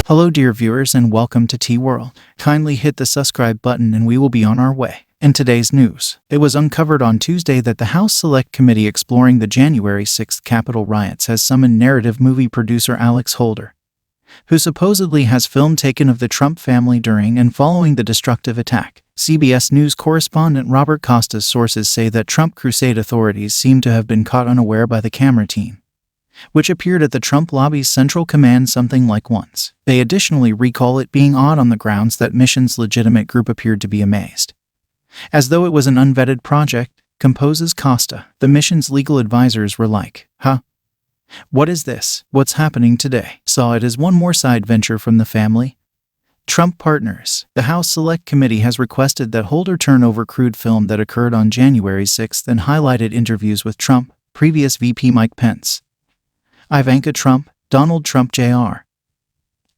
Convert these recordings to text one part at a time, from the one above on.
Hello dear viewers and welcome to T-World. Kindly hit the subscribe button and we will be on our way. In today's news, it was uncovered on Tuesday that the House Select Committee exploring the January 6th Capitol riots has summoned narrative movie producer Alex Holder, who supposedly has film taken of the Trump family during and following the destructive attack. CBS News correspondent Robert Costa's sources say that Trump Crusade authorities seem to have been caught unaware by the camera team, which appeared at the Trump lobby's Central Command something like once. They additionally recall it being odd on the grounds that Mission's legitimate group appeared to be amazed, as though it was an unvetted project, composes Costa. The Mission's legal advisors were like, huh? What is this? What's happening today? Saw it as one more side venture from the family? Trump partners. The House Select Committee has requested that Holder turn over crude film that occurred on January 6th and highlighted interviews with Trump, previous VP Mike Pence, Ivanka Trump, Donald Trump Jr.,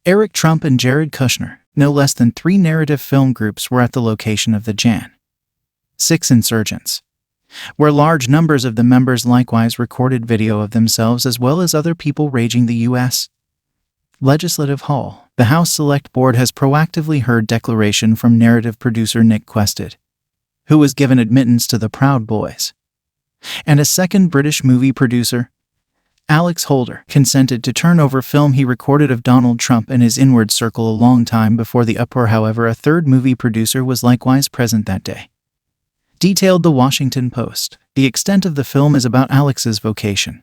Eric Trump and Jared Kushner. No less than 3 narrative film groups were at the location of the Jan.6 insurgents, where large numbers of the members likewise recorded video of themselves as well as other people raging the U.S. Legislative Hall. The House Select Board has proactively heard declaration from narrative producer Nick Quested, who was given admittance to the Proud Boys, and a second British movie producer, Alex Holder, consented to turn over film he recorded of Donald Trump and his inward circle a long time before the uproar. However, a third movie producer was likewise present that day. Detailed The Washington Post. The extent of the film is about Alex's vocation,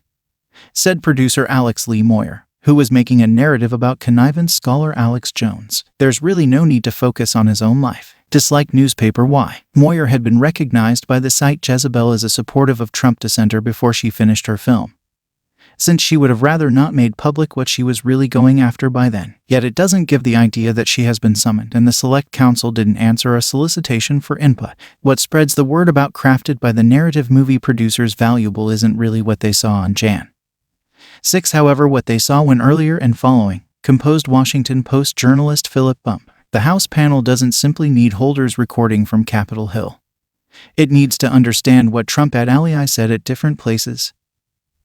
said producer Alex Lee Moyer, who was making a narrative about connivance scholar Alex Jones. There's really no need to focus on his own life. Dislike newspaper Why. Moyer had been recognized by the site Jezebel as a supportive of Trump dissenter before she finished her film, since she would have rather not made public what she was really going after by then. Yet it doesn't give the idea that she has been summoned, and the Select Council didn't answer a solicitation for input. What spreads the word about crafted by the narrative movie producers valuable isn't really what they saw on Jan.6, however, what they saw when earlier and following, composed Washington Post journalist Philip Bump. The House panel doesn't simply need Holder's recording from Capitol Hill. It needs to understand what Trump ad alii said at different places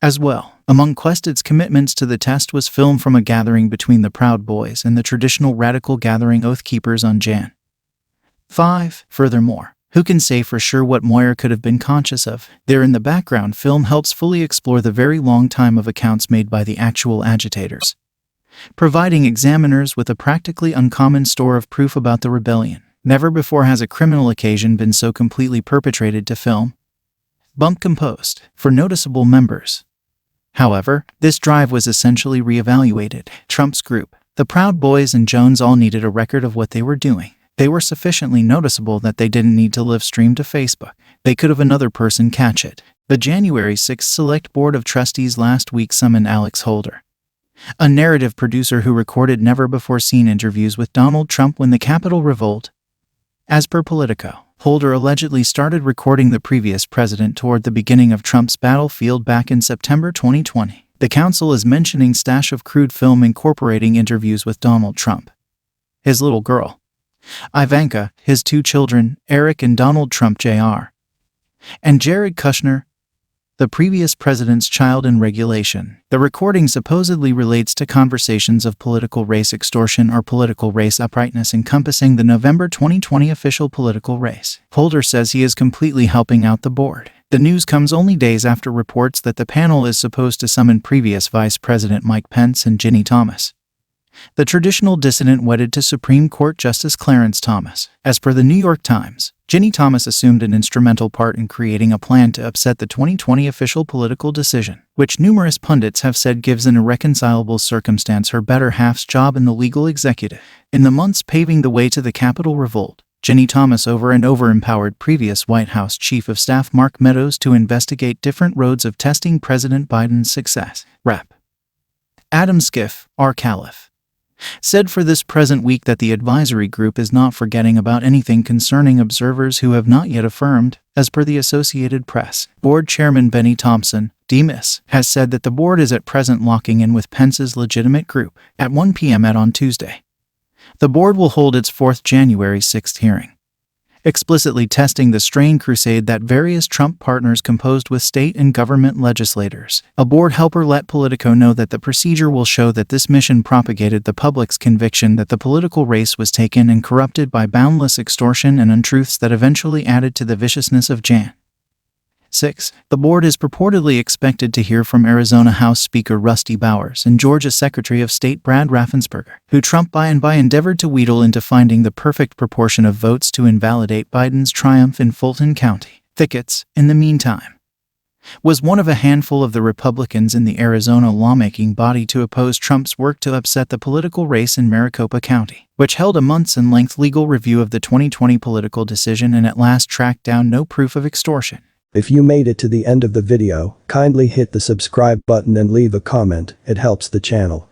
as well. Among Quested's commitments to the test was film from a gathering between the Proud Boys and the traditional radical gathering Oath Keepers on Jan.5. Furthermore, who can say for sure what Moyer could have been conscious of? There in the background film helps fully explore the very long time of accounts made by the actual agitators, providing examiners with a practically uncommon store of proof about the rebellion. Never before has a criminal occasion been so completely perpetrated to film. Bump composed. For noticeable members, however, this drive was essentially reevaluated. Trump's group, the Proud Boys and Jones, all needed a record of what they were doing. They were sufficiently noticeable that they didn't need to live stream to Facebook. They could have another person catch it. The January 6th Select Board of Trustees last week summoned Alex Holder, a narrative producer who recorded never-before-seen interviews with Donald Trump when the Capitol revolt. As per Politico, Holder allegedly started recording the previous president toward the beginning of Trump's battlefield back in September 2020. The council is mentioning stash of crude film incorporating interviews with Donald Trump, his little girl, Ivanka, his 2 children, Eric and Donald Trump Jr., and Jared Kushner, the previous president's child in regulation. The recording supposedly relates to conversations of political race extortion or political race uprightness encompassing the November 2020 official political race. Holder says he is completely helping out the board. The news comes only days after reports that the panel is supposed to summon previous Vice President Mike Pence and Ginny Thomas, the traditional dissident wedded to Supreme Court Justice Clarence Thomas. As per the New York Times, Ginny Thomas assumed an instrumental part in creating a plan to upset the 2020 official political decision, which numerous pundits have said gives an irreconcilable circumstance her better half's job in the legal executive. In the months paving the way to the Capitol revolt, Ginny Thomas over and over empowered previous White House Chief of Staff Mark Meadows to investigate different roads of testing President Biden's success. Rep. Adam Schiff, R. Califf, said for this present week that the advisory group is not forgetting about anything concerning observers who have not yet affirmed. As per the Associated Press, Board Chairman Benny Thompson, D-Miss, has said that the board is at present locking in with Pence's legitimate group. At 1 p.m. on Tuesday, the board will hold its 4th January 6th hearing. explicitly testing the strain crusade that various Trump partners composed with state and government legislators. A board helper let Politico know that the procedure will show that this mission propagated the public's conviction that the political race was taken and corrupted by boundless extortion and untruths that eventually added to the viciousness of Jan. 6. The board is purportedly expected to hear from Arizona House Speaker Rusty Bowers and Georgia Secretary of State Brad Raffensperger, who Trump by and by endeavored to wheedle into finding the perfect proportion of votes to invalidate Biden's triumph in Fulton County. Thickets, in the meantime, was one of a handful of the Republicans in the Arizona lawmaking body to oppose Trump's work to upset the political race in Maricopa County, which held a months-in-length legal review of the 2020 political decision and at last tracked down no proof of extortion. If you made it to the end of the video, kindly hit the subscribe button and leave a comment, it helps the channel.